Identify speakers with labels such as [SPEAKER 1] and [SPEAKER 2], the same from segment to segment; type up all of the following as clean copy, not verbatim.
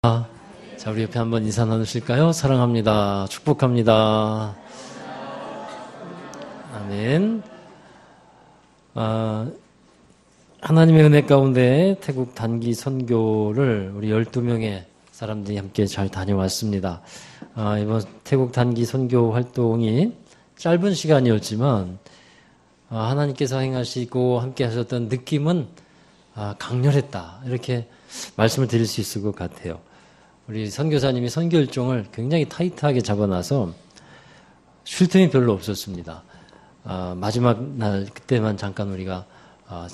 [SPEAKER 1] 자, 우리 옆에 한번 인사 나누실까요? 사랑합니다. 축복합니다. 아멘. 하나님의 은혜 가운데 태국 단기 선교를 우리 12명의 사람들이 함께 잘 다녀왔습니다. 이번 태국 단기 선교 활동이 짧은 시간이었지만 하나님께서 행하시고 함께 하셨던 느낌은 강렬했다. 이렇게 말씀을 드릴 수 있을 것 같아요. 우리 선교사님이 선교 일정을 굉장히 타이트하게 잡아놔서 쉴 틈이 별로 없었습니다. 마지막 날 그때만 잠깐 우리가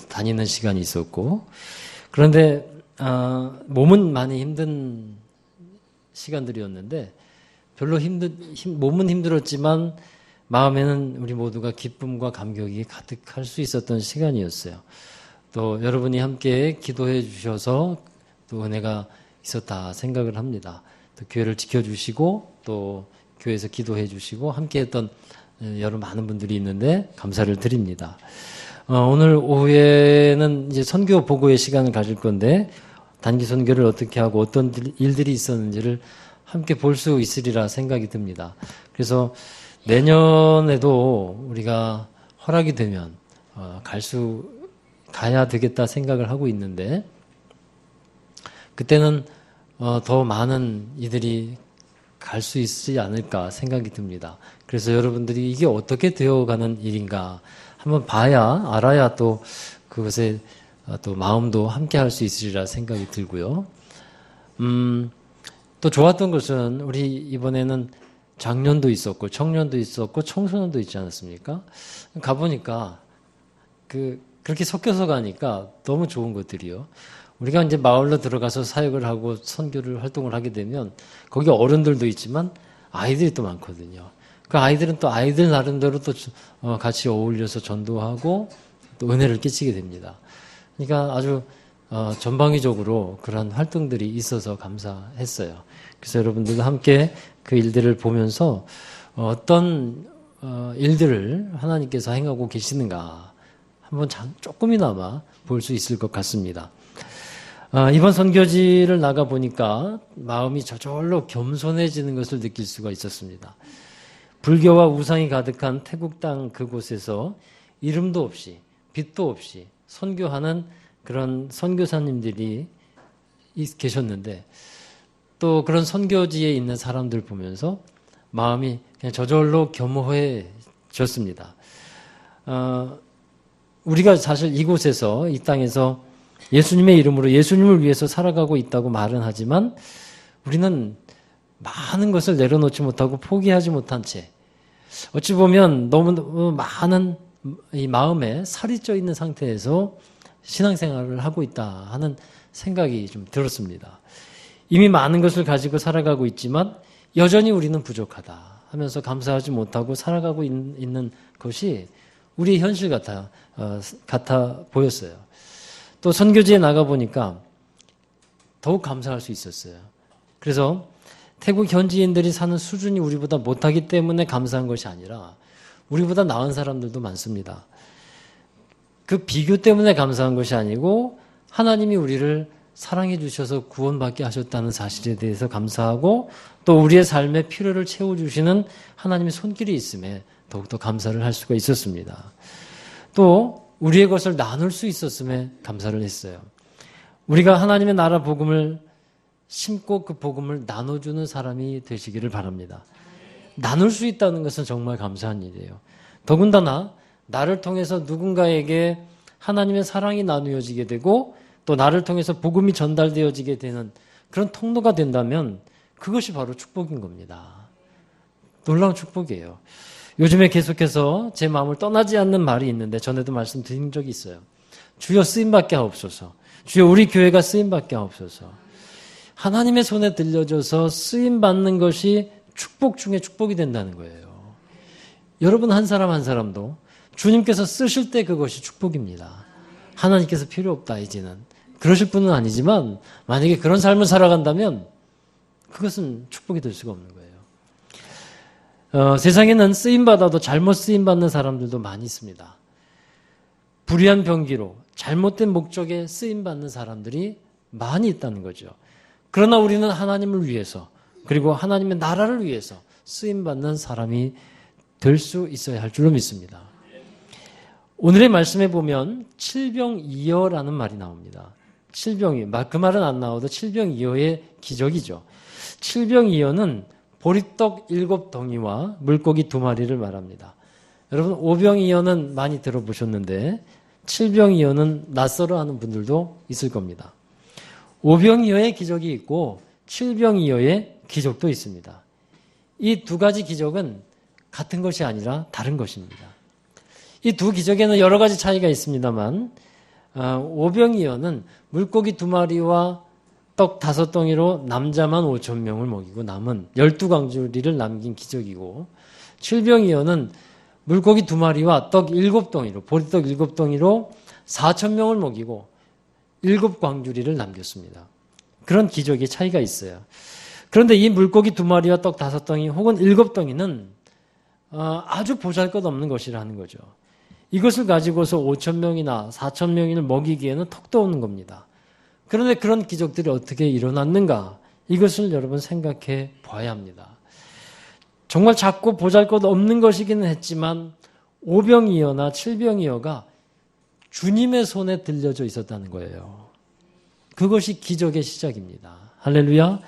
[SPEAKER 1] 다니는 시간이 있었고, 그런데 몸은 많이 힘든 시간들이었는데 별로 몸은 힘들었지만 마음에는 우리 모두가 기쁨과 감격이 가득할 수 있었던 시간이었어요. 또 여러분이 함께 기도해 주셔서 또 은혜가 있었다 생각을 합니다. 또 교회를 지켜주시고 또 교회에서 기도해 주시고 함께 했던 여러 많은 분들이 있는데 감사를 드립니다. 오늘 오후에는 이제 선교 보고의 시간을 가질 건데 단기 선교를 어떻게 하고 어떤 일들이 있었는지를 함께 볼 수 있으리라 생각이 듭니다. 그래서 내년에도 우리가 허락이 되면 가야 되겠다 생각을 하고 있는데 그때는 더 많은 이들이 갈 수 있지 않을까 생각이 듭니다. 그래서 여러분들이 이게 어떻게 되어가는 일인가 한번 봐야 알아야 또 그것에 또 마음도 함께 할 수 있으리라 생각이 들고요. 또 좋았던 것은 우리 이번에는 장년도 있었고 청년도 있었고 청소년도 있지 않았습니까? 가보니까 그렇게 섞여서 가니까 너무 좋은 것들이요. 우리가 이제 마을로 들어가서 사역을 하고 선교를 활동을 하게 되면 거기 어른들도 있지만 아이들이 또 많거든요. 그 아이들은 또 아이들 나름대로 또 같이 어울려서 전도하고 또 은혜를 끼치게 됩니다. 그러니까 아주 전방위적으로 그런 활동들이 있어서 감사했어요. 그래서 여러분들도 함께 그 일들을 보면서 어떤 일들을 하나님께서 행하고 계시는가 한번 조금이나마 볼 수 있을 것 같습니다. 이번 선교지를 나가보니까 마음이 저절로 겸손해지는 것을 느낄 수가 있었습니다. 불교와 우상이 가득한 태국 땅 그곳에서 이름도 없이 빛도 없이 선교하는 그런 선교사님들이 계셨는데 또 그런 선교지에 있는 사람들 보면서 마음이 그냥 저절로 겸허해졌습니다. 우리가 사실 이곳에서 이 땅에서 예수님의 이름으로 예수님을 위해서 살아가고 있다고 말은 하지만 우리는 많은 것을 내려놓지 못하고 포기하지 못한 채 어찌 보면 너무 많은 이 마음에 살이 쪄 있는 상태에서 신앙생활을 하고 있다 하는 생각이 좀 들었습니다. 이미 많은 것을 가지고 살아가고 있지만 여전히 우리는 부족하다 하면서 감사하지 못하고 살아가고 있는 것이 우리의 현실 같아 보였어요. 또 선교지에 나가보니까 더욱 감사할 수 있었어요. 그래서 태국 현지인들이 사는 수준이 우리보다 못하기 때문에 감사한 것이 아니라 우리보다 나은 사람들도 많습니다. 그 비교 때문에 감사한 것이 아니고 하나님이 우리를 사랑해 주셔서 구원받게 하셨다는 사실에 대해서 감사하고 또 우리의 삶의 필요를 채워주시는 하나님의 손길이 있음에 더욱더 감사를 할 수가 있었습니다. 또 우리의 것을 나눌 수 있었음에 감사를 했어요. 우리가 하나님의 나라 복음을 심고 그 복음을 나눠주는 사람이 되시기를 바랍니다. 나눌 수 있다는 것은 정말 감사한 일이에요. 더군다나 나를 통해서 누군가에게 하나님의 사랑이 나누어지게 되고 또 나를 통해서 복음이 전달되어지게 되는 그런 통로가 된다면 그것이 바로 축복인 겁니다. 놀라운 축복이에요. 요즘에 계속해서 제 마음을 떠나지 않는 말이 있는데 전에도 말씀드린 적이 있어요. 주여 쓰임받게 하옵소서. 주여 우리 교회가 쓰임받게 하옵소서. 하나님의 손에 들려져서 쓰임받는 것이 축복 중에 축복이 된다는 거예요. 여러분 한 사람 한 사람도 주님께서 쓰실 때 그것이 축복입니다. 하나님께서 필요 없다 이제는. 그러실 분은 아니지만 만약에 그런 삶을 살아간다면 그것은 축복이 될 수가 없는 거예요. 세상에는 쓰임받아도 잘못 쓰임받는 사람들도 많이 있습니다. 불의한 병기로 잘못된 목적에 쓰임받는 사람들이 많이 있다는 거죠. 그러나 우리는 하나님을 위해서 그리고 하나님의 나라를 위해서 쓰임받는 사람이 될 수 있어야 할 줄로 믿습니다. 오늘의 말씀에 보면 칠병이어라는 말이 나옵니다. 칠병이어. 그 말은 안 나와도 칠병이어의 기적이죠. 칠병이어는 보리떡 7덩이와 물고기 2마리를 말합니다. 여러분 오병이어는 많이 들어보셨는데 칠병이어는 낯설어 하는 분들도 있을 겁니다. 오병이어의 기적이 있고 칠병이어의 기적도 있습니다. 이 두 가지 기적은 같은 것이 아니라 다른 것입니다. 이 두 기적에는 여러 가지 차이가 있습니다만 오병이어는 물고기 2마리와 떡 5덩이로 남자만 5,000명을 먹이고 남은 12광주리를 남긴 기적이고 칠병이어는 물고기 2마리와 떡 7덩이로 보리떡 7덩이로 4,000명을 먹이고 7광주리를 남겼습니다. 그런 기적의 차이가 있어요. 그런데 이 물고기 2마리와 떡 5덩이 혹은 7덩이는 아주 보잘것없는 것이라는 거죠. 이것을 가지고서 5,000명이나 4,000명을 먹이기에는 턱도 없는 겁니다. 그런데 그런 기적들이 어떻게 일어났는가? 이것을 여러분 생각해 봐야 합니다. 정말 작고 보잘것없는 것이기는 했지만 오병이어나 칠병이어가 주님의 손에 들려져 있었다는 거예요. 그것이 기적의 시작입니다. 할렐루야.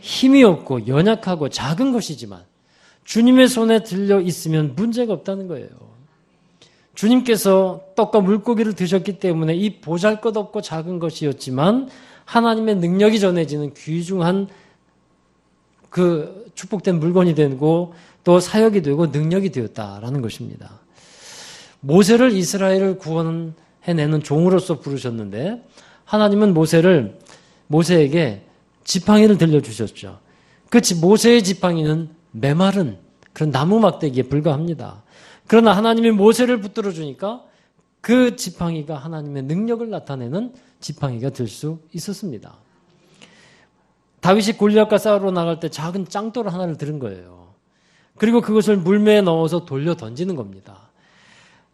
[SPEAKER 1] 힘이 없고 연약하고 작은 것이지만 주님의 손에 들려 있으면 문제가 없다는 거예요. 주님께서 떡과 물고기를 드셨기 때문에 이 보잘것없고 작은 것이었지만 하나님의 능력이 전해지는 귀중한 그 축복된 물건이 되고 또 사역이 되고 능력이 되었다라는 것입니다. 모세를 이스라엘을 구원해내는 종으로서 부르셨는데 하나님은 모세에게 지팡이를 들려주셨죠. 그 모세의 지팡이는 메마른 그런 나무 막대기에 불과합니다. 그러나 하나님이 모세를 붙들어 주니까 그 지팡이가 하나님의 능력을 나타내는 지팡이가 될 수 있었습니다. 다윗이 골리앗과 싸우러 나갈 때 작은 짱돌 하나를 들은 거예요. 그리고 그것을 물매에 넣어서 돌려 던지는 겁니다.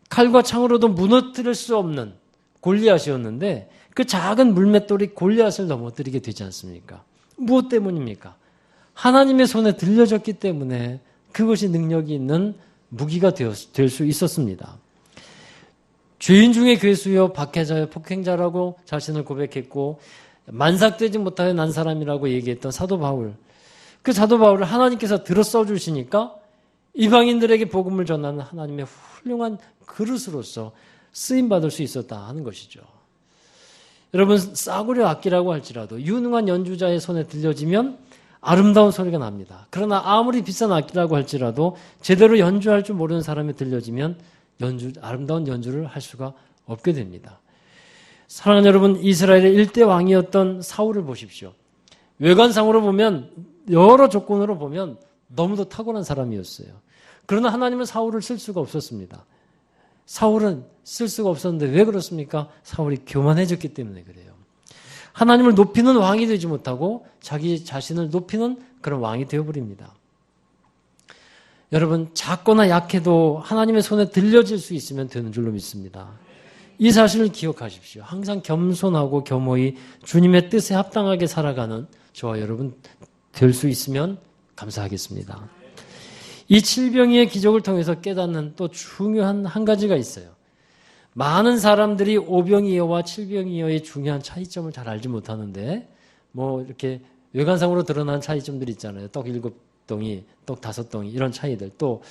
[SPEAKER 1] 칼과 창으로도 무너뜨릴 수 없는 골리앗이었는데 그 작은 물맷돌이 골리앗을 넘어뜨리게 되지 않습니까? 무엇 때문입니까? 하나님의 손에 들려졌기 때문에 그것이 능력이 있는 무기가 될 수 있었습니다. 죄인 중에 괴수여 박해자여 폭행자라고 자신을 고백했고 만삭되지 못하여 난 사람이라고 얘기했던 사도 바울. 그 사도 바울을 하나님께서 들어 써주시니까 이방인들에게 복음을 전하는 하나님의 훌륭한 그릇으로서 쓰임받을 수 있었다 하는 것이죠. 여러분 싸구려 악기라고 할지라도 유능한 연주자의 손에 들려지면 아름다운 소리가 납니다. 그러나 아무리 비싼 악기라고 할지라도 제대로 연주할 줄 모르는 사람이 들려지면 아름다운 연주를 할 수가 없게 됩니다. 사랑하는 여러분, 이스라엘의 일대 왕이었던 사울을 보십시오. 외관상으로 보면 여러 조건으로 보면 너무도 탁월한 사람이었어요. 그러나 하나님은 사울을 쓸 수가 없었습니다. 사울은 쓸 수가 없었는데 왜 그렇습니까? 사울이 교만해졌기 때문에 그래요. 하나님을 높이는 왕이 되지 못하고 자기 자신을 높이는 그런 왕이 되어버립니다. 여러분 작거나 약해도 하나님의 손에 들려질 수 있으면 되는 줄로 믿습니다. 이 사실을 기억하십시오. 항상 겸손하고 겸허히 주님의 뜻에 합당하게 살아가는 저와 여러분 될 수 있으면 감사하겠습니다. 이 칠병이의 기적을 통해서 깨닫는 또 중요한 한 가지가 있어요. 많은 사람들이 오병이어와 칠병이어의 중요한 차이점을 잘 알지 못하는데 뭐 이렇게 외관상으로 드러난 차이점들이 있잖아요. 떡 7덩이, 떡 5덩이 이런 차이들. 또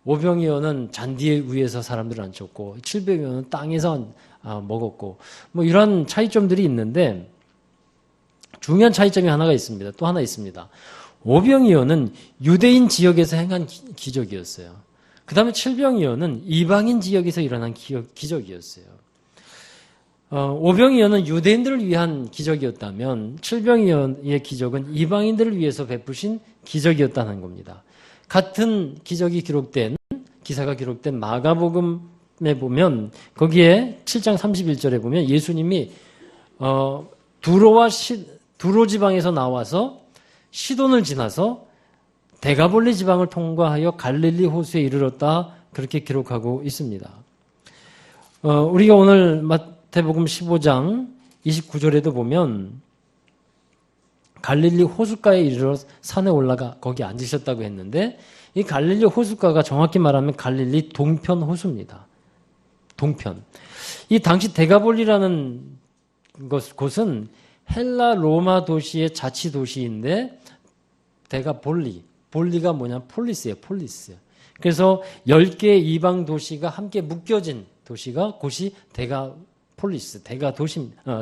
[SPEAKER 1] 오병이어는 잔디 위에서 사람들을 앉혔고 칠병이어는 땅에서 먹었고 뭐 이런 차이점들이 있는데 중요한 차이점이 하나가 있습니다. 또 하나 있습니다. 오병이어는 유대인 지역에서 행한 기적이었어요. 그 다음에 칠병이어는 이방인 지역에서 일어난 기적이었어요. 오병이어는 유대인들을 위한 기적이었다면 칠병이어의 기적은 이방인들을 위해서 베푸신 기적이었다는 겁니다. 같은 기적이 기록된 기사가 기록된 마가복음에 보면 거기에 7장 31절에 보면 예수님이 두로 지방에서 나와서 시돈을 지나서 데가볼리 지방을 통과하여 갈릴리 호수에 이르렀다 그렇게 기록하고 있습니다. 우리가 오늘 마태복음 15장 29절에도 보면 갈릴리 호숫가에 이르러 산에 올라가 거기 앉으셨다고 했는데 이 갈릴리 호숫가가 정확히 말하면 갈릴리 동편 호수입니다. 동편. 이 당시 데가볼리라는 곳은 헬라 로마 도시의 자치 도시인데 볼리가 뭐냐? 폴리스예요. 폴리스. 그래서 10개의 이방 도시가 함께 묶여진 도시가 곳이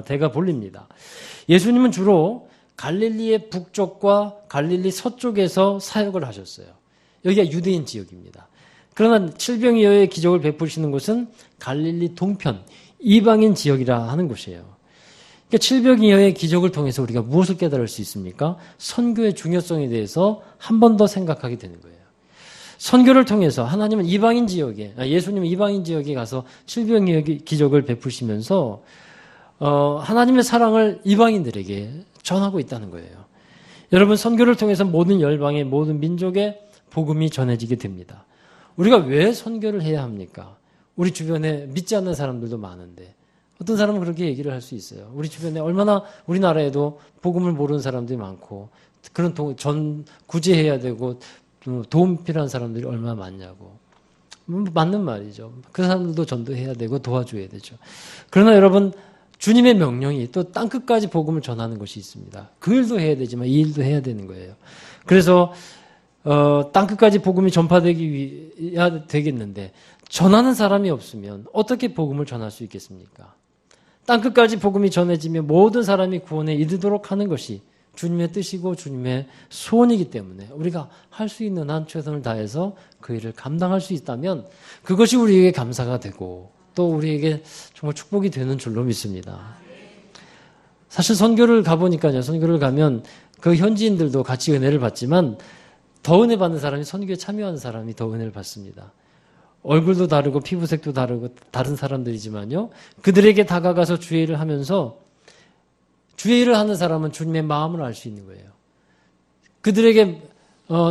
[SPEAKER 1] 데가볼리입니다. 예수님은 주로 갈릴리의 북쪽과 갈릴리 서쪽에서 사역을 하셨어요. 여기가 유대인 지역입니다. 그러나 칠병이어의 기적을 베푸시는 곳은 갈릴리 동편, 이방인 지역이라 하는 곳이에요. 그러니까 칠병이어의 기적을 통해서 우리가 무엇을 깨달을 수 있습니까? 선교의 중요성에 대해서 한 번 더 생각하게 되는 거예요. 선교를 통해서 하나님은 예수님은 이방인 지역에 가서 칠병이어의 기적을 베푸시면서 하나님의 사랑을 이방인들에게 전하고 있다는 거예요. 여러분, 선교를 통해서 모든 열방의 모든 민족에 복음이 전해지게 됩니다. 우리가 왜 선교를 해야 합니까? 우리 주변에 믿지 않는 사람들도 많은데 어떤 사람은 그렇게 얘기를 할 수 있어요. 우리 주변에 얼마나 우리나라에도 복음을 모르는 사람들이 많고 그런 구제해야 되고 도움 필요한 사람들이 얼마나 많냐고. 맞는 말이죠. 그 사람들도 전도해야 되고 도와줘야 되죠. 그러나 여러분, 주님의 명령이 또 땅끝까지 복음을 전하는 것이 있습니다. 그 일도 해야 되지만 이 일도 해야 되는 거예요. 그래서 땅끝까지 복음이 전파되기 되겠는데 전하는 사람이 없으면 어떻게 복음을 전할 수 있겠습니까? 땅끝까지 복음이 전해지면 모든 사람이 구원에 이르도록 하는 것이 주님의 뜻이고 주님의 소원이기 때문에 우리가 할 수 있는 한 최선을 다해서 그 일을 감당할 수 있다면 그것이 우리에게 감사가 되고 또 우리에게 정말 축복이 되는 줄로 믿습니다. 사실 선교를 가면 그 현지인들도 같이 은혜를 받지만 더 은혜 받는 사람이 선교에 참여하는 사람이 더 은혜를 받습니다. 얼굴도 다르고 피부색도 다르고 다른 사람들이지만요. 그들에게 다가가서 주의 일을 하면서 주의 일을 하는 사람은 주님의 마음을 알 수 있는 거예요. 그들에게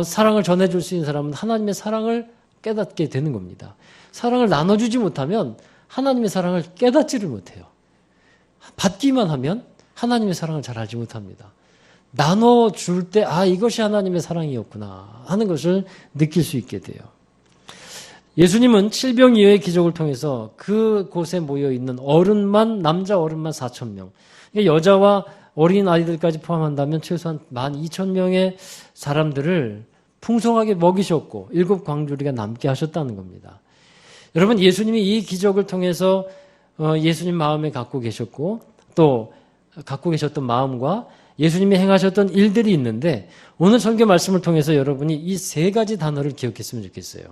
[SPEAKER 1] 사랑을 전해줄 수 있는 사람은 하나님의 사랑을 깨닫게 되는 겁니다. 사랑을 나눠주지 못하면 하나님의 사랑을 깨닫지를 못해요. 받기만 하면 하나님의 사랑을 잘 알지 못합니다. 나눠줄 때 이것이 하나님의 사랑이었구나 하는 것을 느낄 수 있게 돼요. 예수님은 칠병이어의 기적을 통해서 그곳에 모여있는 남자 어른만 4,000명, 여자와 어린 아이들까지 포함한다면 최소한 12,000명의 사람들을 풍성하게 먹이셨고 7 광주리가 남게 하셨다는 겁니다. 여러분, 예수님이 이 기적을 통해서 예수님 마음에 갖고 계셨고 또 갖고 계셨던 마음과 예수님이 행하셨던 일들이 있는데 오늘 설교 말씀을 통해서 여러분이 이 3가지 단어를 기억했으면 좋겠어요.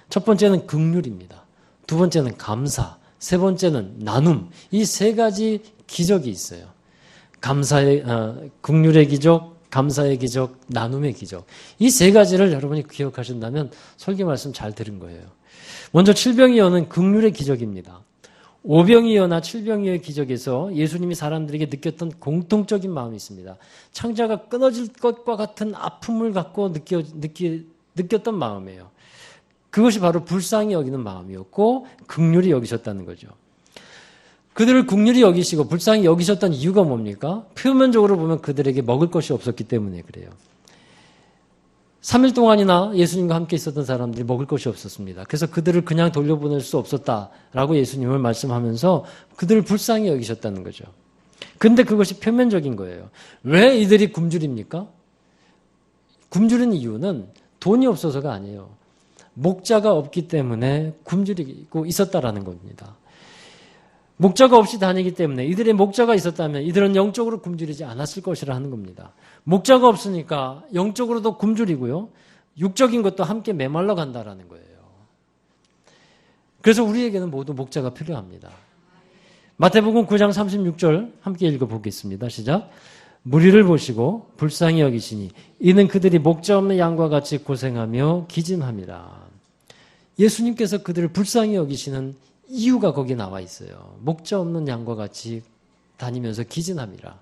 [SPEAKER 1] 첫 번째는 긍휼입니다. 두 번째는 감사, 세 번째는 나눔. 이 3가지 기적이 있어요. 긍휼의 기적, 감사의 기적, 나눔의 기적. 이 3가지를 여러분이 기억하신다면 설교 말씀 잘 들은 거예요. 먼저 칠병이어는 긍휼의 기적입니다. 오병이어나 칠병이어의 기적에서 예수님이 사람들에게 느꼈던 공통적인 마음이 있습니다. 창자가 끊어질 것과 같은 아픔을 갖고 느꼈던 마음이에요. 그것이 바로 불쌍히 여기는 마음이었고 긍휼히 여기셨다는 거죠. 그들을 긍휼히 여기시고 불쌍히 여기셨던 이유가 뭡니까? 표면적으로 보면 그들에게 먹을 것이 없었기 때문에 그래요. 3일 동안이나 예수님과 함께 있었던 사람들이 먹을 것이 없었습니다. 그래서 그들을 그냥 돌려보낼 수 없었다라고 예수님을 말씀하면서 그들을 불쌍히 여기셨다는 거죠. 근데 그것이 표면적인 거예요. 왜 이들이 굶주립니까? 굶주린 이유는 돈이 없어서가 아니에요. 목자가 없기 때문에 굶주리고 있었다라는 겁니다. 목자가 없이 다니기 때문에 이들의 목자가 있었다면 이들은 영적으로 굶주리지 않았을 것이라 하는 겁니다. 목자가 없으니까 영적으로도 굶주리고요. 육적인 것도 함께 메말라 간다라는 거예요. 그래서 우리에게는 모두 목자가 필요합니다. 마태복음 9장 36절 함께 읽어보겠습니다. 시작. 무리를 보시고 불쌍히 여기시니 이는 그들이 목자 없는 양과 같이 고생하며 기진함이라. 예수님께서 그들을 불쌍히 여기시는 이유가 거기에 나와 있어요. 목자 없는 양과 같이 다니면서 기진함이라.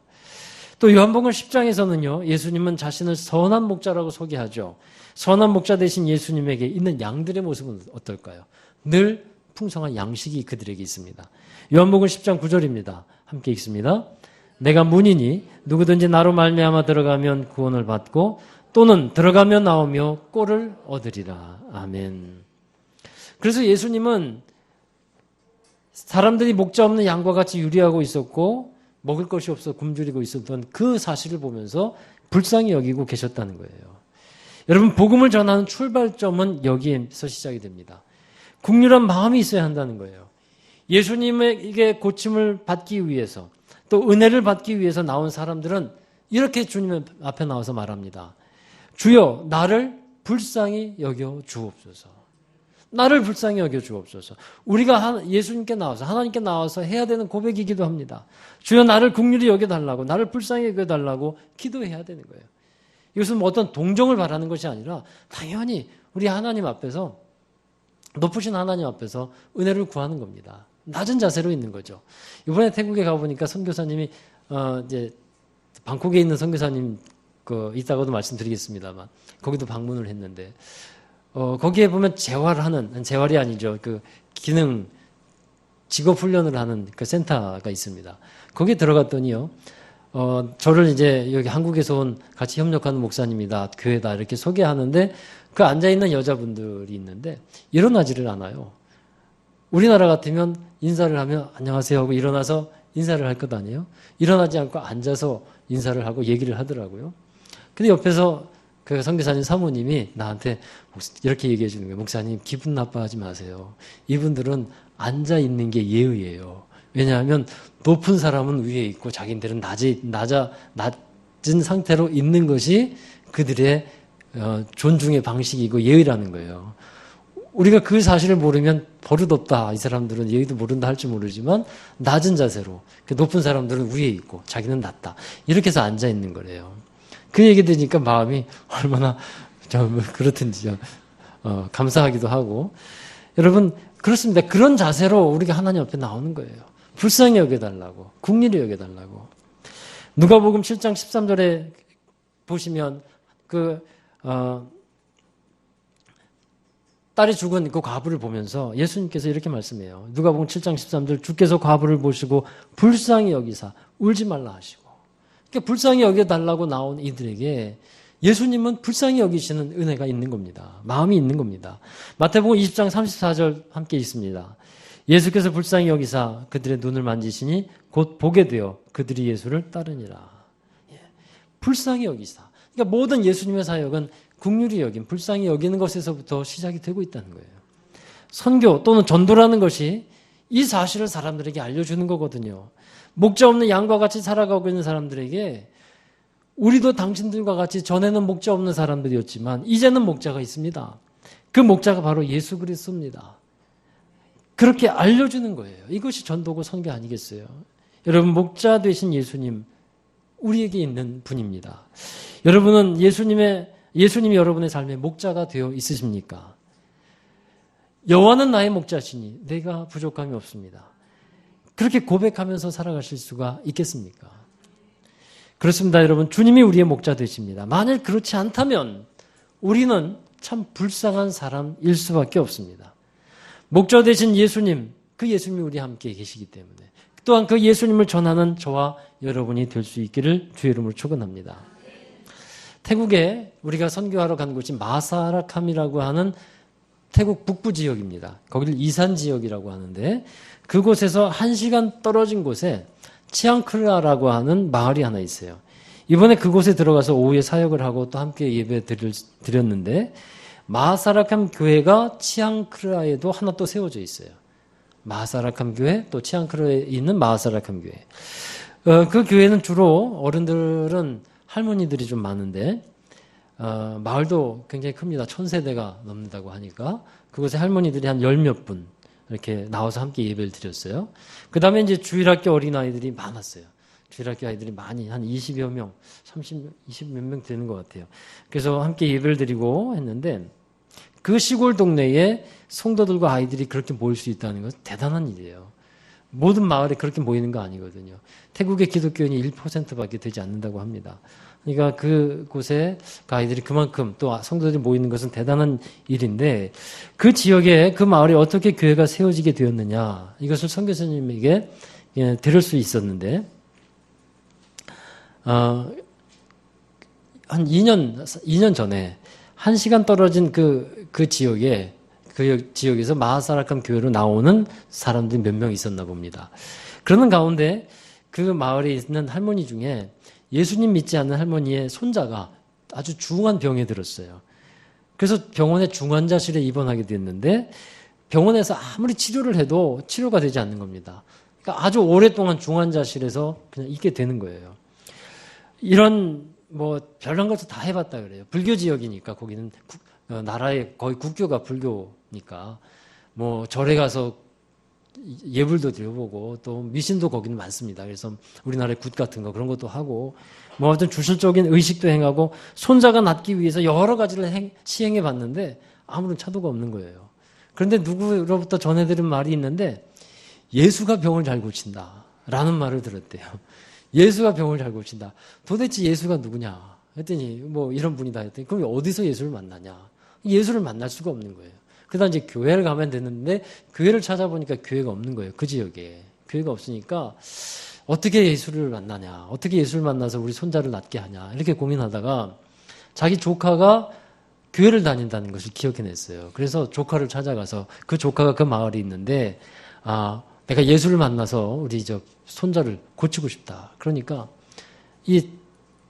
[SPEAKER 1] 또 요한복음 10장에서는요. 예수님은 자신을 선한 목자라고 소개하죠. 선한 목자 되신 예수님에게 있는 양들의 모습은 어떨까요? 늘 풍성한 양식이 그들에게 있습니다. 요한복음 10장 9절입니다. 함께 읽습니다. 내가 문이니 누구든지 나로 말미암아 들어가면 구원을 받고 또는 들어가며 나오며 꼴을 얻으리라. 아멘. 그래서 예수님은 사람들이 목자 없는 양과 같이 유리하고 있었고 먹을 것이 없어 굶주리고 있었던 그 사실을 보면서 불쌍히 여기고 계셨다는 거예요. 여러분, 복음을 전하는 출발점은 여기에서 시작이 됩니다. 국률한 마음이 있어야 한다는 거예요. 예수님에게 고침을 받기 위해서 또 은혜를 받기 위해서 나온 사람들은 이렇게 주님 앞에 나와서 말합니다. 주여, 나를 불쌍히 여겨 주옵소서. 나를 불쌍히 여겨 주옵소서. 우리가 예수님께 나와서 하나님께 나와서 해야 되는 고백이기도 합니다. 주여, 나를 긍휼히 여겨달라고, 나를 불쌍히 여겨달라고 기도해야 되는 거예요. 이것은 뭐 어떤 동정을 바라는 것이 아니라 당연히 우리 하나님 앞에서, 높으신 하나님 앞에서 은혜를 구하는 겁니다. 낮은 자세로 있는 거죠. 이번에 태국에 가보니까 선교사님이 이제 방콕에 있는 선교사님 이따가도 말씀드리겠습니다만 거기도 방문을 했는데 거기에 보면 재활이 아니죠. 기능 직업 훈련을 하는 그 센터가 있습니다. 거기에 들어갔더니요. 저를 이제 여기 한국에서 온 같이 협력하는 목사님이다, 교회다 이렇게 소개하는데 그 앉아있는 여자분들이 있는데 일어나지를 않아요. 우리나라 같으면 인사를 하면 안녕하세요 하고 일어나서 인사를 할 것 아니에요? 일어나지 않고 앉아서 인사를 하고 얘기를 하더라고요. 근데 옆에서 그 선교사님 사모님이 나한테 이렇게 얘기해 주는 거예요. 목사님, 기분 나빠하지 마세요. 이분들은 앉아 있는 게 예의예요. 왜냐하면 높은 사람은 위에 있고 자기들은 낮은 상태로 있는 것이 그들의 존중의 방식이고 예의라는 거예요. 우리가 그 사실을 모르면 버릇없다, 이 사람들은 예의도 모른다 할지 모르지만 낮은 자세로, 높은 사람들은 위에 있고 자기는 낮다, 이렇게 해서 앉아 있는 거래요. 그 얘기 들으니까 마음이 얼마나 그렇든지요. 감사하기도 하고. 여러분, 그렇습니다. 그런 자세로 우리가 하나님 앞에 나오는 거예요. 불쌍히 여겨달라고, 긍휼히 여겨달라고. 누가복음 7장 13절에 보시면 딸이 죽은 그 과부를 보면서 예수님께서 이렇게 말씀해요. 누가복음 7장 13절, 주께서 과부를 보시고 불쌍히 여기사 울지 말라 하시고. 그러니까 불쌍히 여겨달라고 나온 이들에게 예수님은 불쌍히 여기시는 은혜가 있는 겁니다. 마음이 있는 겁니다. 마태복음 20장 34절 함께 있습니다. 예수께서 불쌍히 여기사 그들의 눈을 만지시니 곧 보게 되어 그들이 예수를 따르니라. 불쌍히 여기사. 그러니까 모든 예수님의 사역은 긍휼히 여김, 불쌍히 여기는 것에서부터 시작이 되고 있다는 거예요. 선교 또는 전도라는 것이 이 사실을 사람들에게 알려주는 거거든요. 목자 없는 양과 같이 살아가고 있는 사람들에게 우리도 당신들과 같이 전에는 목자 없는 사람들이었지만 이제는 목자가 있습니다. 그 목자가 바로 예수 그리스도입니다. 그렇게 알려주는 거예요. 이것이 전도고 선교 아니겠어요? 여러분, 목자 되신 예수님, 우리에게 있는 분입니다. 여러분은 예수님이 여러분의 삶에 목자가 되어 있으십니까? 여호와는 나의 목자시니 내가 부족함이 없습니다. 그렇게 고백하면서 살아가실 수가 있겠습니까? 그렇습니다, 여러분. 주님이 우리의 목자 되십니다. 만일 그렇지 않다면 우리는 참 불쌍한 사람일 수밖에 없습니다. 목자 되신 예수님, 그 예수님이 우리 함께 계시기 때문에 또한 그 예수님을 전하는 저와 여러분이 될 수 있기를 주의 이름으로 축원합니다. 태국에 우리가 선교하러 간 곳이 마사라캄이라고 하는 태국 북부 지역입니다. 거기를 이산 지역이라고 하는데 그곳에서 1시간 떨어진 곳에 치앙크라라고 하는 마을이 하나 있어요. 이번에 그곳에 들어가서 오후에 사역을 하고 또 함께 예배 드렸는데 마사라캄 교회가 치앙크라에도 하나 또 세워져 있어요. 마사라캄 교회, 또 치앙크라에 있는 마사라캄 교회. 그 교회는 주로 어른들은 할머니들이 좀 많은데 마을도 굉장히 큽니다. 1000세대가 넘는다고 하니까 그곳에 할머니들이 한 10몇 분 이렇게 나와서 함께 예배를 드렸어요. 그 다음에 이제 주일학교 어린아이들이 많았어요. 주일학교 아이들이 많이 한 20여 명, 20 몇 명 되는 것 같아요. 그래서 함께 예배를 드리고 했는데 그 시골 동네에 성도들과 아이들이 그렇게 모일 수 있다는 것은 대단한 일이에요. 모든 마을에 그렇게 모이는 거 아니거든요. 태국의 기독교인이 1%밖에 되지 않는다고 합니다. 그러니까 그곳에 그 아이들이 그만큼 또 성도들이 모이는 것은 대단한 일인데 그 지역에 그 마을에 어떻게 교회가 세워지게 되었느냐 이것을 선교사님에게 들을 수 있었는데 한 2년 전에 1시간 떨어진 그 지역에서 마하사라캄 교회로 나오는 사람들이 몇 명 있었나 봅니다. 그러는 가운데 그 마을에 있는 할머니 중에 예수님 믿지 않는 할머니의 손자가 아주 중한 병에 들었어요. 그래서 병원에 중환자실에 입원하게 됐는데 병원에서 아무리 치료를 해도 치료가 되지 않는 겁니다. 그러니까 아주 오랫동안 중환자실에서 그냥 있게 되는 거예요. 이런 별난 것도 다 해봤다 그래요. 불교 지역이니까 거기는 나라의 거의 국교가 불교니까 절에 가서 예불도 드려보고 또 미신도 거기는 많습니다. 그래서 우리나라의 굿 같은 거 그런 것도 하고 어떤 주술적인 의식도 행하고 손자가 낫기 위해서 여러 가지를 시행해 봤는데 아무런 차도가 없는 거예요. 그런데 누구로부터 전해들은 말이 있는데 예수가 병을 잘 고친다 라는 말을 들었대요. 예수가 병을 잘 고친다. 도대체 예수가 누구냐 했더니 이런 분이다 했더니 그럼 어디서 예수를 만나냐. 예수를 만날 수가 없는 거예요. 그다음 이제 교회를 가면 되는데 교회를 찾아보니까 교회가 없는 거예요. 그 지역에. 교회가 없으니까 어떻게 예수를 만나냐. 어떻게 예수를 만나서 우리 손자를 낫게 하냐. 이렇게 고민하다가 자기 조카가 교회를 다닌다는 것을 기억해냈어요. 그래서 조카를 찾아가서 그 조카가 그 마을에 있는데 내가 예수를 만나서 우리 손자를 고치고 싶다. 그러니까 이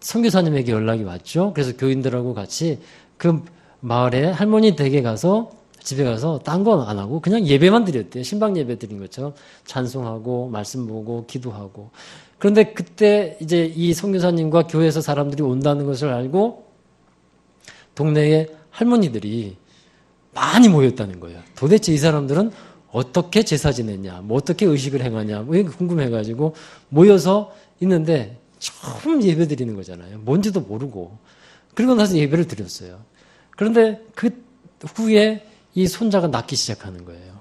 [SPEAKER 1] 선교사님에게 연락이 왔죠. 그래서 교인들하고 같이 그 마을에 할머니 댁에 가서 집에 가서 딴 건 안 하고 그냥 예배만 드렸대요. 신방 예배 드린 것처럼 찬송하고 말씀 보고 기도하고. 그런데 그때 이제 이 선교사님과 교회에서 사람들이 온다는 것을 알고 동네에 할머니들이 많이 모였다는 거예요. 도대체 이 사람들은 어떻게 제사 지냈냐, 어떻게 의식을 행하냐, 궁금해가지고 모여서 있는데 처음 예배 드리는 거잖아요. 뭔지도 모르고. 그리고 나서 예배를 드렸어요. 그런데 그 후에 이 손자가 낫기 시작하는 거예요.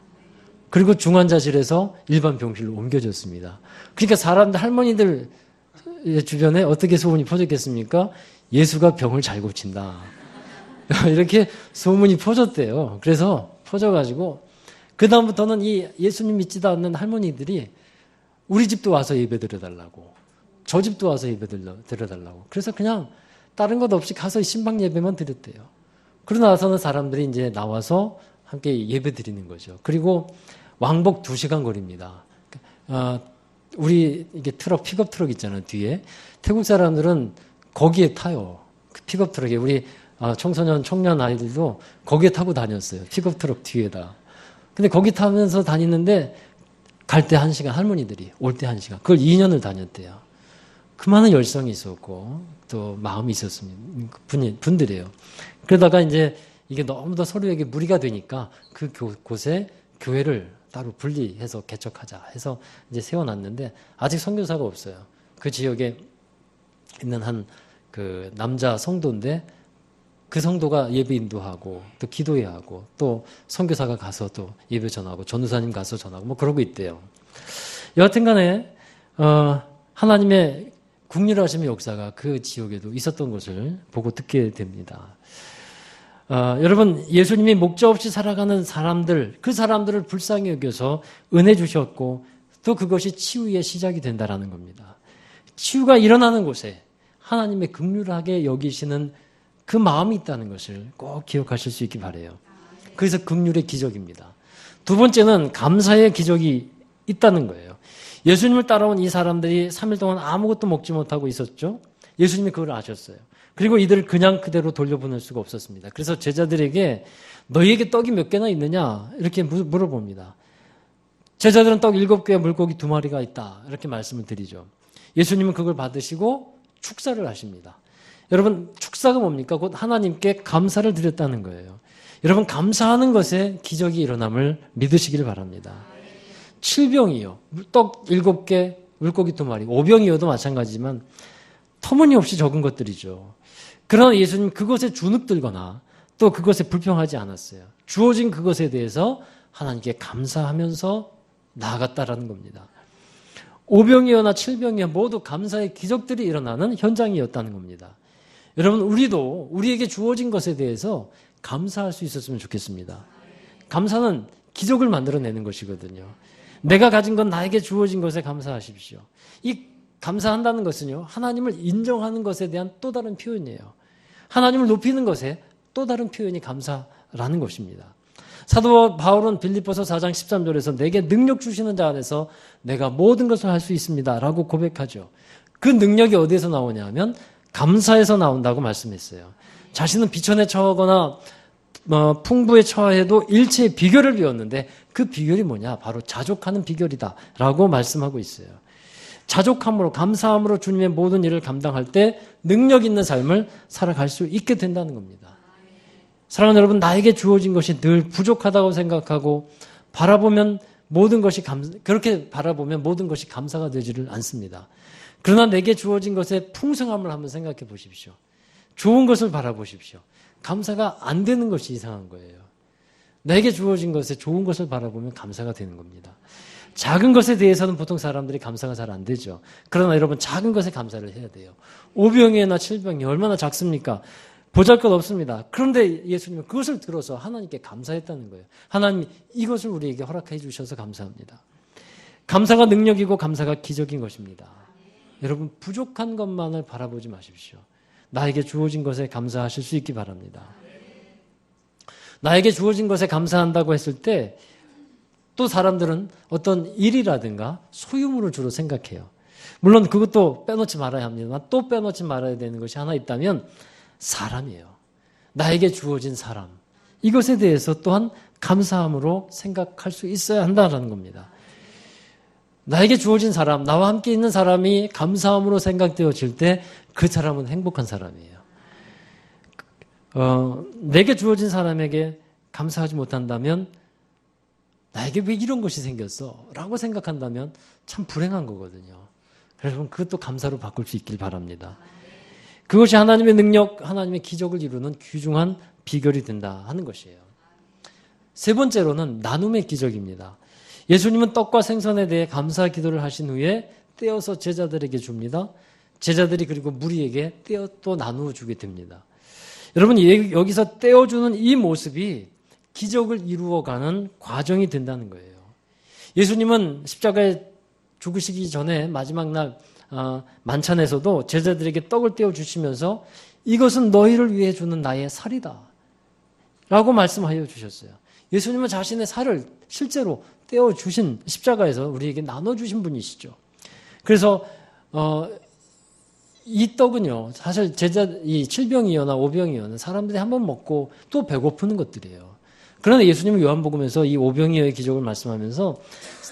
[SPEAKER 1] 그리고 중환자실에서 일반 병실로 옮겨졌습니다. 그러니까 사람들, 할머니들 주변에 어떻게 소문이 퍼졌겠습니까? 예수가 병을 잘 고친다. 이렇게 소문이 퍼졌대요. 그래서 퍼져가지고 그다음부터는 이 예수님 믿지도 않는 할머니들이 우리 집도 와서 예배 드려달라고, 저 집도 와서 예배 드려달라고. 그래서 그냥 다른 것 없이 가서 신방 예배만 드렸대요. 그러고 나서는 사람들이 이제 나와서 함께 예배 드리는 거죠. 그리고 왕복 2시간 거리입니다. 우리 이게 픽업 트럭 있잖아요, 뒤에. 태국 사람들은 거기에 타요. 그 픽업 트럭에. 우리 청년 아이들도 거기에 타고 다녔어요. 픽업 트럭 뒤에다. 근데 거기 타면서 다니는데 갈 때 1시간, 할머니들이 올 때 1시간. 그걸 2년을 다녔대요. 그 많은 열성이 있었고 또 마음이 있었습니다. 분들이에요. 그러다가 이제 이게 너무 더 서로에게 무리가 되니까 그 곳에 교회를 따로 분리해서 개척하자 해서 이제 세워놨는데 아직 선교사가 없어요. 그 지역에 있는 한 그 남자 성도인데 그 성도가 예배 인도하고 또 기도해야 하고 또 선교사가 가서 또 예배 전하고 전도사님 가서 전하고 그러고 있대요. 여하튼 간에 하나님의 국률하심의 역사가 그 지역에도 있었던 것을 보고 듣게 됩니다. 여러분, 예수님이 목적 없이 살아가는 사람들, 그 사람들을 불쌍히 여겨서 은혜 주셨고 또 그것이 치유의 시작이 된다라는 겁니다. 치유가 일어나는 곳에 하나님의 긍휼하게 여기시는 그 마음이 있다는 것을 꼭 기억하실 수 있기 바라요. 그래서 긍휼의 기적입니다. 두 번째는 감사의 기적이 있다는 거예요. 예수님을 따라온 이 사람들이 3일 동안 아무것도 먹지 못하고 있었죠. 예수님이 그걸 아셨어요. 그리고 이들을 그냥 그대로 돌려보낼 수가 없었습니다. 그래서 제자들에게 너희에게 떡이 몇 개나 있느냐 이렇게 물어봅니다. 제자들은 떡 7개와 물고기 2마리가 있다 이렇게 말씀을 드리죠. 예수님은 그걸 받으시고 축사를 하십니다. 여러분, 축사가 뭡니까? 곧 하나님께 감사를 드렸다는 거예요. 여러분, 감사하는 것에 기적이 일어남을 믿으시길 바랍니다. 7병이요. 떡 7개, 물고기 2마리. 5병이어도 마찬가지지만 터무니없이 적은 것들이죠. 그러나 예수님 그것에 주눅들거나 또 그것에 불평하지 않았어요. 주어진 그것에 대해서 하나님께 감사하면서 나아갔다라는 겁니다. 5병이거나 7병이야 모두 감사의 기적들이 일어나는 현장이었다는 겁니다. 여러분, 우리도 우리에게 주어진 것에 대해서 감사할 수 있었으면 좋겠습니다. 감사는 기적을 만들어내는 것이거든요. 내가 가진 건 나에게 주어진 것에 감사하십시오. 이 감사한다는 것은요, 하나님을 인정하는 것에 대한 또 다른 표현이에요. 하나님을 높이는 것에 또 다른 표현이 감사라는 것입니다. 사도 바울은 빌립보서 4장 13절에서 내게 능력 주시는 자 안에서 내가 모든 것을 할 수 있습니다 라고 고백하죠. 그 능력이 어디에서 나오냐 하면 감사에서 나온다고 말씀했어요. 자신은 비천에 처하거나 풍부에 처해도 일체의 비결을 배웠는데 그 비결이 뭐냐? 바로 자족하는 비결이다 라고 말씀하고 있어요. 자족함으로 감사함으로 주님의 모든 일을 감당할 때 능력 있는 삶을 살아갈 수 있게 된다는 겁니다. 사랑하는 여러분, 나에게 주어진 것이 늘 부족하다고 생각하고 그렇게 바라보면 모든 것이 감사가 되지를 않습니다. 그러나 내게 주어진 것의 풍성함을 한번 생각해 보십시오. 좋은 것을 바라보십시오. 감사가 안 되는 것이 이상한 거예요. 내게 주어진 것에 좋은 것을 바라보면 감사가 되는 겁니다. 작은 것에 대해서는 보통 사람들이 감사가 잘 안 되죠. 그러나 여러분, 작은 것에 감사를 해야 돼요. 5병이나 7병이 얼마나 작습니까? 보잘것없습니다. 그런데 예수님은 그것을 들어서 하나님께 감사했다는 거예요. 하나님, 이것을 우리에게 허락해 주셔서 감사합니다. 감사가 능력이고 감사가 기적인 것입니다. 여러분, 부족한 것만을 바라보지 마십시오. 나에게 주어진 것에 감사하실 수 있기 바랍니다. 나에게 주어진 것에 감사한다고 했을 때 또 사람들은 어떤 일이라든가 소유물을 주로 생각해요. 물론 그것도 빼놓지 말아야 합니다만 또 빼놓지 말아야 되는 것이 하나 있다면 사람이에요. 나에게 주어진 사람. 이것에 대해서 또한 감사함으로 생각할 수 있어야 한다는 겁니다. 나에게 주어진 사람, 나와 함께 있는 사람이 감사함으로 생각되어질 때 그 사람은 행복한 사람이에요. 내게 주어진 사람에게 감사하지 못한다면 나에게 왜 이런 것이 생겼어? 라고 생각한다면 참 불행한 거거든요. 그래서 그것도 감사로 바꿀 수 있길 바랍니다. 그것이 하나님의 능력, 하나님의 기적을 이루는 귀중한 비결이 된다 하는 것이에요. 세 번째로는 나눔의 기적입니다. 예수님은 떡과 생선에 대해 감사 기도를 하신 후에 떼어서 제자들에게 줍니다. 제자들이 그리고 무리에게 떼어 또 나누어 주게 됩니다. 여러분, 여기서 떼어주는 이 모습이 기적을 이루어가는 과정이 된다는 거예요. 예수님은 십자가에 죽으시기 전에 마지막 날 만찬에서도 제자들에게 떡을 떼어주시면서 이것은 너희를 위해 주는 나의 살이다 라고 말씀하여 주셨어요. 예수님은 자신의 살을 실제로 떼어주신, 십자가에서 우리에게 나눠주신 분이시죠. 그래서 이 떡은요, 사실 이 7병이거나 5병이거나 사람들이 한번 먹고 또 배고프는 것들이에요. 그러나 예수님은 요한복음에서 이 5병이어의 기적을 말씀하면서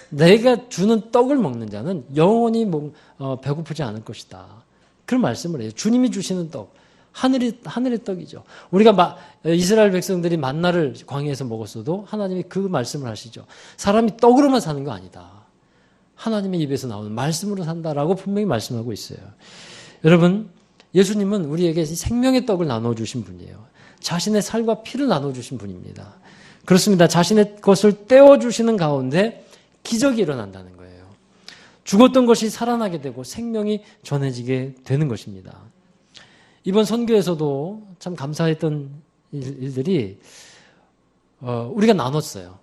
[SPEAKER 1] 내가 주는 떡을 먹는 자는 영원히 배고프지 않을 것이다. 그런 말씀을 해요. 주님이 주시는 떡, 하늘의 떡이죠. 우리가 이스라엘 백성들이 만나를 광야에서 먹었어도 하나님이 그 말씀을 하시죠. 사람이 떡으로만 사는 거 아니다. 하나님의 입에서 나오는 말씀으로 산다라고 분명히 말씀하고 있어요. 여러분, 예수님은 우리에게 생명의 떡을 나눠주신 분이에요. 자신의 살과 피를 나눠주신 분입니다. 그렇습니다. 자신의 것을 떼어주시는 가운데 기적이 일어난다는 거예요. 죽었던 것이 살아나게 되고 생명이 전해지게 되는 것입니다. 이번 선교에서도 참 감사했던 일들이 우리가 나눴어요.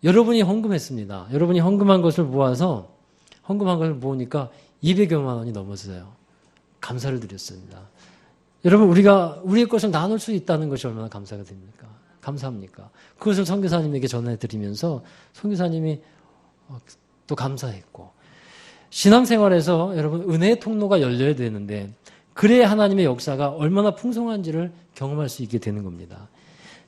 [SPEAKER 1] 여러분이 헌금했습니다. 여러분이 헌금한 것을 모아서 헌금한 것을 모으니까 200여만 원이 넘었어요. 감사를 드렸습니다. 여러분, 우리가 우리의 것을 나눌 수 있다는 것이 얼마나 감사가 됩니까? 감사합니까? 그것을 선교사님에게 전해드리면서 선교사님이 또 감사했고, 신앙생활에서 여러분 은혜의 통로가 열려야 되는데 그래야 하나님의 역사가 얼마나 풍성한지를 경험할 수 있게 되는 겁니다.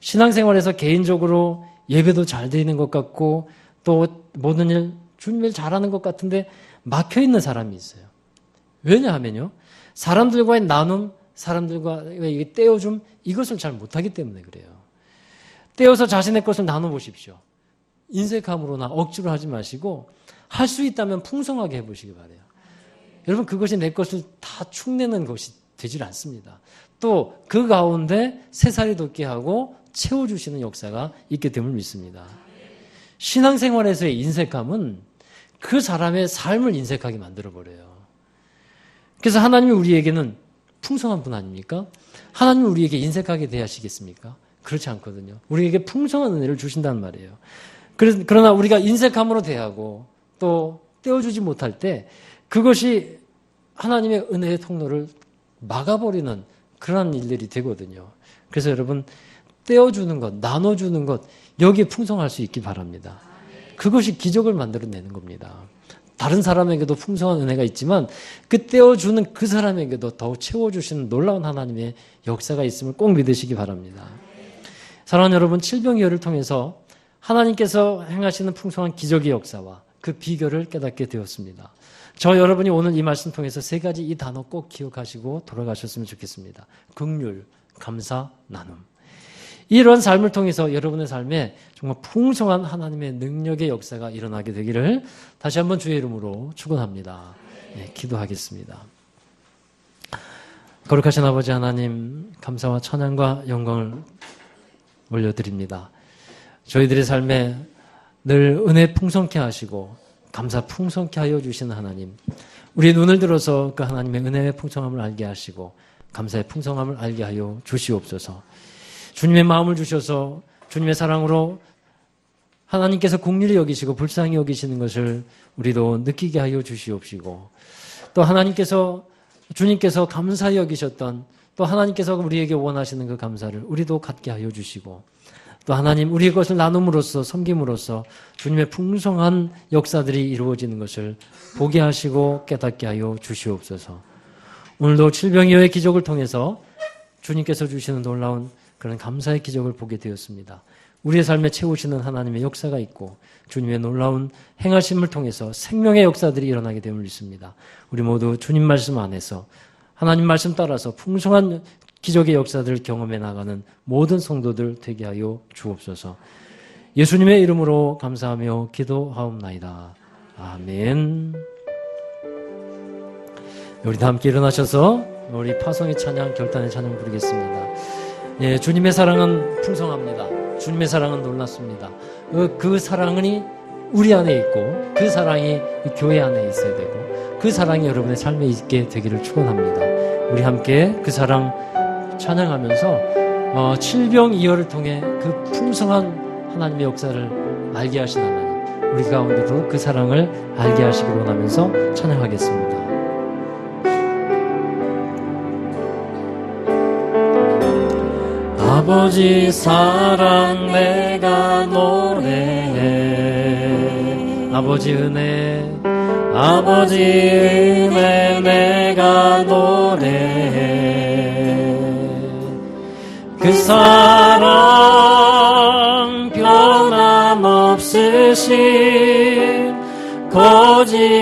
[SPEAKER 1] 신앙생활에서 개인적으로 예배도 잘 되는 것 같고 또 모든 일 주님을 잘하는 것 같은데 막혀있는 사람이 있어요. 왜냐하면요, 사람들과의 나눔, 사람들과의 떼어줌, 이것을 잘 못하기 때문에 그래요. 떼어서 자신의 것을 나눠보십시오. 인색함으로나 억지로 하지 마시고 할 수 있다면 풍성하게 해보시기 바라요. 여러분, 그것이 내 것을 다 축내는 것이 되질 않습니다. 또 그 가운데 새살이 돋게 하고 채워주시는 역사가 있게 됨을 믿습니다. 신앙생활에서의 인색함은 그 사람의 삶을 인색하게 만들어버려요. 그래서 하나님이 우리에게는 풍성한 분 아닙니까? 하나님이 우리에게 인색하게 대하시겠습니까? 그렇지 않거든요. 우리에게 풍성한 은혜를 주신단 말이에요. 그러나 우리가 인색함으로 대하고 또 떼어주지 못할 때 그것이 하나님의 은혜의 통로를 막아버리는 그런 일들이 되거든요. 그래서 여러분, 떼어주는 것, 나눠주는 것, 여기에 풍성할 수 있기 바랍니다. 그것이 기적을 만들어내는 겁니다. 다른 사람에게도 풍성한 은혜가 있지만 그 떼어주는 그 사람에게도 더 채워주시는 놀라운 하나님의 역사가 있음을 꼭 믿으시기 바랍니다. 사랑하는 여러분, 칠병이어를 통해서 하나님께서 행하시는 풍성한 기적의 역사와 그 비결을 깨닫게 되었습니다. 저 여러분이 오늘 이 말씀 통해서 세 가지 이 단어 꼭 기억하시고 돌아가셨으면 좋겠습니다. 긍휼, 감사, 나눔. 이런 삶을 통해서 여러분의 삶에 정말 풍성한 하나님의 능력의 역사가 일어나게 되기를 다시 한번 주의 이름으로 축원합니다. 네, 기도하겠습니다. 거룩하신 아버지 하나님, 감사와 찬양과 영광을 올려드립니다. 저희들의 삶에 늘 은혜 풍성케 하시고 감사 풍성케 하여 주시는 하나님, 우리 눈을 들어서 그 하나님의 은혜의 풍성함을 알게 하시고 감사의 풍성함을 알게 하여 주시옵소서. 주님의 마음을 주셔서 주님의 사랑으로 하나님께서 긍휼히 여기시고 불쌍히 여기시는 것을 우리도 느끼게 하여 주시옵시고, 또 주님께서 감사히 여기셨던, 또 하나님께서 우리에게 원하시는 그 감사를 우리도 갖게 하여 주시고, 또 하나님 우리의 것을 나눔으로써 섬김으로써 주님의 풍성한 역사들이 이루어지는 것을 보게 하시고 깨닫게 하여 주시옵소서. 오늘도 칠병이어의 기적을 통해서 주님께서 주시는 놀라운 그런 감사의 기적을 보게 되었습니다. 우리의 삶에 채우시는 하나님의 역사가 있고 주님의 놀라운 행하심을 통해서 생명의 역사들이 일어나게 됨을 믿습니다. 우리 모두 주님 말씀 안에서 하나님 말씀 따라서 풍성한 기적의 역사들을 경험해 나가는 모든 성도들 되게 하여 주옵소서. 예수님의 이름으로 감사하며 기도하옵나이다. 아멘. 우리 다 함께 일어나셔서 우리 파송의 찬양, 결단의 찬양 부르겠습니다. 예, 주님의 사랑은 풍성합니다. 주님의 사랑은 놀랍습니다. 그 사랑이 우리 안에 있고 그 사랑이 교회 안에 있어야 되고 그 사랑이 여러분의 삶에 있게 되기를 축원합니다. 우리 함께 그 사랑 찬양하면서 칠병이어를 통해 그 풍성한 하나님의 역사를 알게 하신 하나님, 우리 가운데도 그 사랑을 알게 하시길 원하면서 찬양하겠습니다. 아버지 사랑 내가 노래해, 아버지 은혜 내가 노래해. 그 사랑 변함없으신 거짓없으신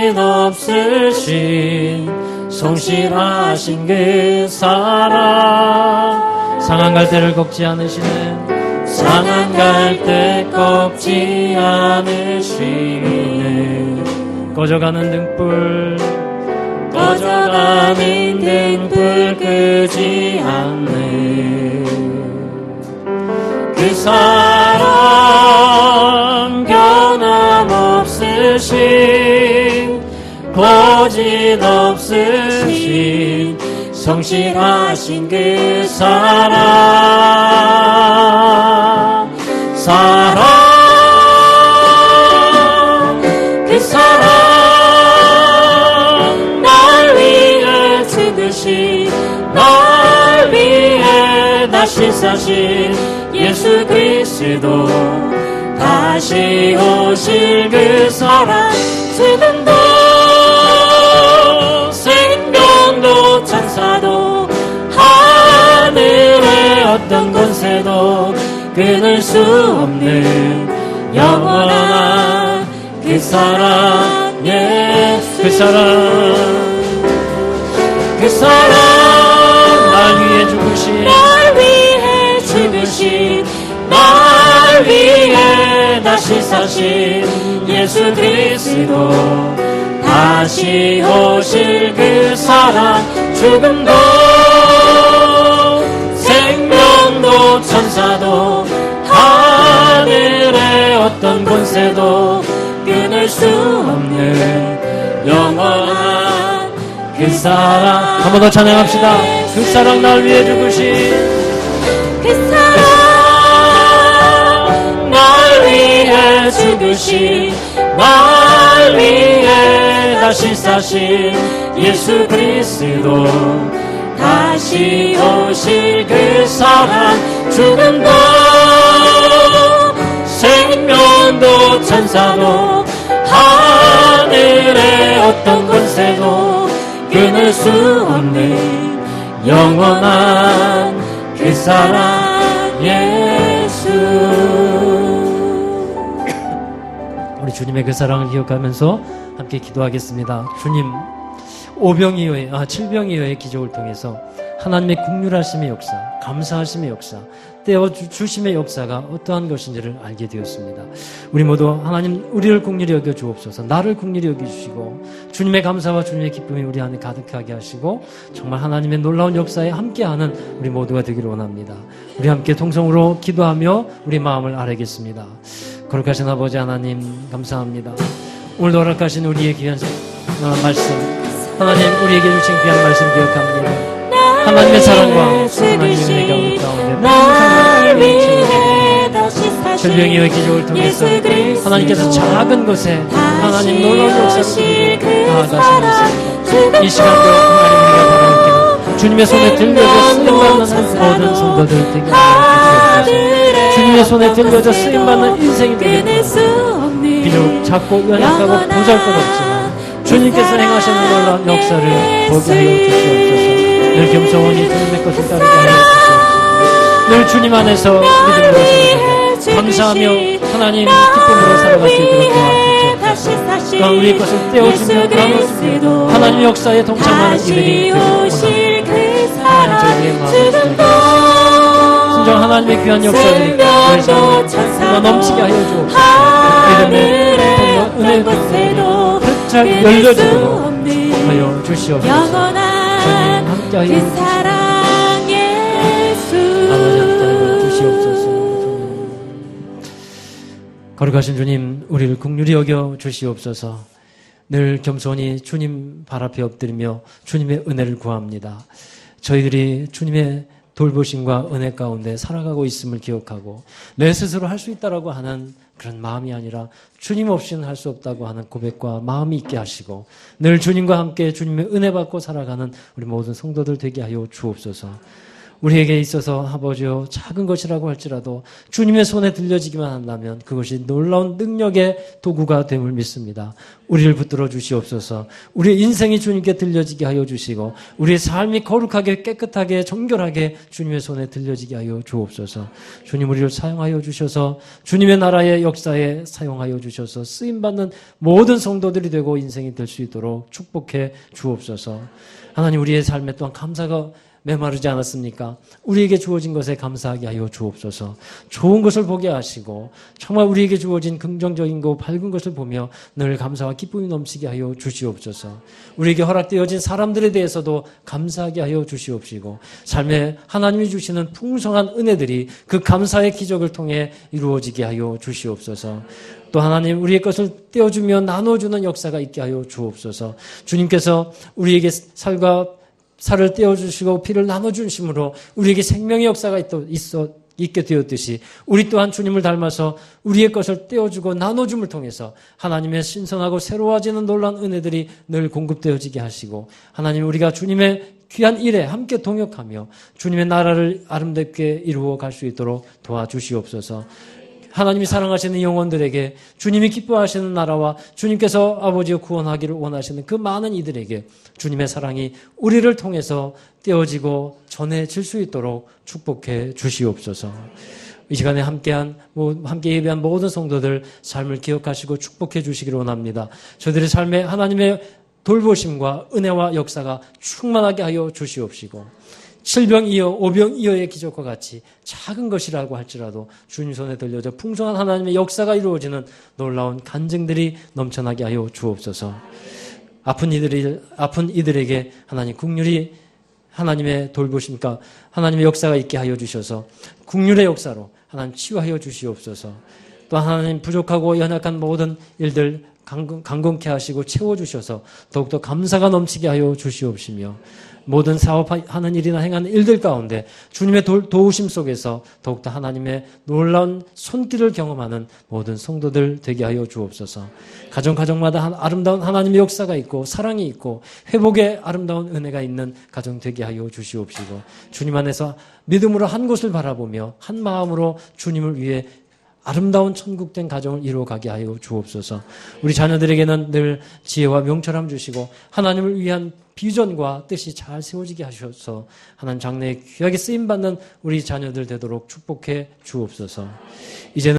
[SPEAKER 1] 성실하신 그 사랑, 상한 갈대를 꺾지 않으시는, 상한 갈대 꺾지 않으시는, 꺼져가는 등불 끄지 않는 그 사랑, 변함없으신 거짓없으신 성실하신 그 사랑, 그 사랑 날 위해 죽으신, 날 위해 다시 사신 예수 그리스도, 다시 오실 그 사랑, 죽음도 생명도 천사도 하늘의 어떤 권세도 끊을 수 없는 영원한 그 사랑, 예수 그 사랑 날 위해 죽으신, 날 위해 다시 사신 예수 그리스도, 다시 오실 그 사랑, 죽음도 생명도 천사도 하늘의 어떤 권세도 끊을 수 없는 영원한 그 사랑. 한 번 더 찬양합시다. 그 사랑 날 위해 죽으신 그 사랑, 날 위해 죽으신, 날 위해 다시 사신 예수 그리스도 다시 오실 그 사랑 죽음도 생명도 천사도 하늘의 어떤 권세도 끊을 수 없는 영원한 그 사랑 예수. 우리 주님의 그 사랑을 기억하면서 함께 기도하겠습니다. 주님, 7병이어의 기적을 통해서 하나님의 긍휼하심의 역사, 감사하심의 역사, 떼어주심의 역사가 어떠한 것인지를 알게 되었습니다. 우리 모두 하나님 우리를 긍휼히 여겨 주옵소서. 나를 긍휼히 여겨 주시고 주님의 감사와 주님의 기쁨이 우리 안에 가득하게 하시고 정말 하나님의 놀라운 역사에 함께하는 우리 모두가 되기를 원합니다. 우리 함께 통성으로 기도하며 우리 마음을 아뢰겠습니다. 거룩하신 아버지 하나님 감사합니다. 오늘도 허락하신 우리의 귀한 말씀, 하나님 우리에게 주신 귀한 말씀 기억합니다. 하나님의 사랑과 하나님의 은혜가 우리 가운데 질병의 기적을 통해서 하나님께서 작은 것에 하나님 놀라운 역사를 나아가시면서 이 시간도 하나님 우리가 바라옵니다. 주님의 손에 들려져 쓰임받는 모든 성도들 되게 하여 주시옵소서. 주님의 손에 들려져 쓰임받는 인생이 되게 하여 비록 작고 연약하고 보잘것없지만 주님께서 행하시는 놀라운 역사를 보게 하여 주시옵소서. 늘 겸손히 주님의 것을 따르게 하여 주시옵소서. 늘 주님 안에서 믿음으로 살아가고 감사하며 하나님 기쁨으로 살아갈 수 있도록 도와주시옵소서. 또한 우리의 것을 떼어주며 나눠주며 하나님 역사에 동참하는 이들이 되기를 원합니다. 하나님 저희의 마음을 순정 하나님의 귀한 역사들이 저희 삶에 넘치게 하여 주옵소서. 믿음의 은혜의 통로 활짝 열려주도록 하여 주시옵소서. 주님 함께하여 주시옵소서. 아버지 함께하여 주시옵소서. 거룩하신 주님, 우리를 긍휼히 여겨 주시옵소서. 늘 겸손히 주님 발 앞에 엎드리며 주님의 은혜를 구합니다. 저희들이 주님의 돌보심과 은혜 가운데 살아가고 있음을 기억하고 내 스스로 할 수 있다라고 하는 그런 마음이 아니라 주님 없이는 할 수 없다고 하는 고백과 마음이 있게 하시고 늘 주님과 함께 주님의 은혜 받고 살아가는 우리 모든 성도들 되게 하여 주옵소서. 우리에게 있어서 아버지여 작은 것이라고 할지라도 주님의 손에 들려지기만 한다면 그것이 놀라운 능력의 도구가 됨을 믿습니다. 우리를 붙들어 주시옵소서. 우리의 인생이 주님께 들려지게 하여 주시고 우리의 삶이 거룩하게 깨끗하게 정결하게 주님의 손에 들려지게 하여 주옵소서. 주님 우리를 사용하여 주셔서 주님의 나라의 역사에 사용하여 주셔서 쓰임받는 모든 성도들이 되고 인생이 될 수 있도록 축복해 주옵소서. 하나님 우리의 삶에 또한 감사가 메마르지 않았습니까? 우리에게 주어진 것에 감사하게 하여 주옵소서. 좋은 것을 보게 하시고 정말 우리에게 주어진 긍정적인 거 밝은 것을 보며 늘 감사와 기쁨이 넘치게 하여 주시옵소서. 우리에게 허락되어진 사람들에 대해서도 감사하게 하여 주시옵시고 삶에 하나님이 주시는 풍성한 은혜들이 그 감사의 기적을 통해 이루어지게 하여 주시옵소서. 또 하나님 우리의 것을 떼어주며 나눠주는 역사가 있게 하여 주옵소서. 주님께서 우리에게 살을 떼어주시고 피를 나눠주심으로 우리에게 생명의 역사가 있게 되었듯이 우리 또한 주님을 닮아서 우리의 것을 떼어주고 나눠줌을 통해서 하나님의 신선하고 새로워지는 놀라운 은혜들이 늘 공급되어지게 하시고 하나님 우리가 주님의 귀한 일에 함께 동역하며 주님의 나라를 아름답게 이루어 갈 수 있도록 도와주시옵소서. 하나님이 사랑하시는 영혼들에게 주님이 기뻐하시는 나라와 주님께서 아버지여 구원하기를 원하시는 그 많은 이들에게 주님의 사랑이 우리를 통해서 떼어지고 전해질 수 있도록 축복해 주시옵소서. 이 시간에 함께 예배한 모든 성도들 삶을 기억하시고 축복해 주시기를 원합니다. 저들의 삶에 하나님의 돌보심과 은혜와 역사가 충만하게 하여 주시옵시고 7병이어 5병이어의 기적과 같이 작은 것이라고 할지라도 주님 손에 들려져 풍성한 하나님의 역사가 이루어지는 놀라운 간증들이 넘쳐나게 하여 주옵소서. 아픈 이들에게 하나님 긍휼히 하나님의 돌보심과 하나님의 역사가 있게 하여 주셔서 긍휼의 역사로 하나님 치유하여 주시옵소서. 또 하나님 부족하고 연약한 모든 일들 강건케 하시고 채워주셔서 더욱더 감사가 넘치게 하여 주시옵시며 모든 사업하는 일이나 행하는 일들 가운데 주님의 도우심 속에서 더욱더 하나님의 놀라운 손길을 경험하는 모든 성도들 되게 하여 주옵소서. 가정마다 아름다운 하나님의 역사가 있고 사랑이 있고 회복의 아름다운 은혜가 있는 가정 되게 하여 주시옵시고, 주님 안에서 믿음으로 한 곳을 바라보며 한 마음으로 주님을 위해 아름다운 천국된 가정을 이루어가게 하여 주옵소서. 우리 자녀들에게는 늘 지혜와 명철함 주시고 하나님을 위한 비전과 뜻이 잘 세워지게 하셔서 하나님 장래에 귀하게 쓰임받는 우리 자녀들 되도록 축복해 주옵소서. 이제는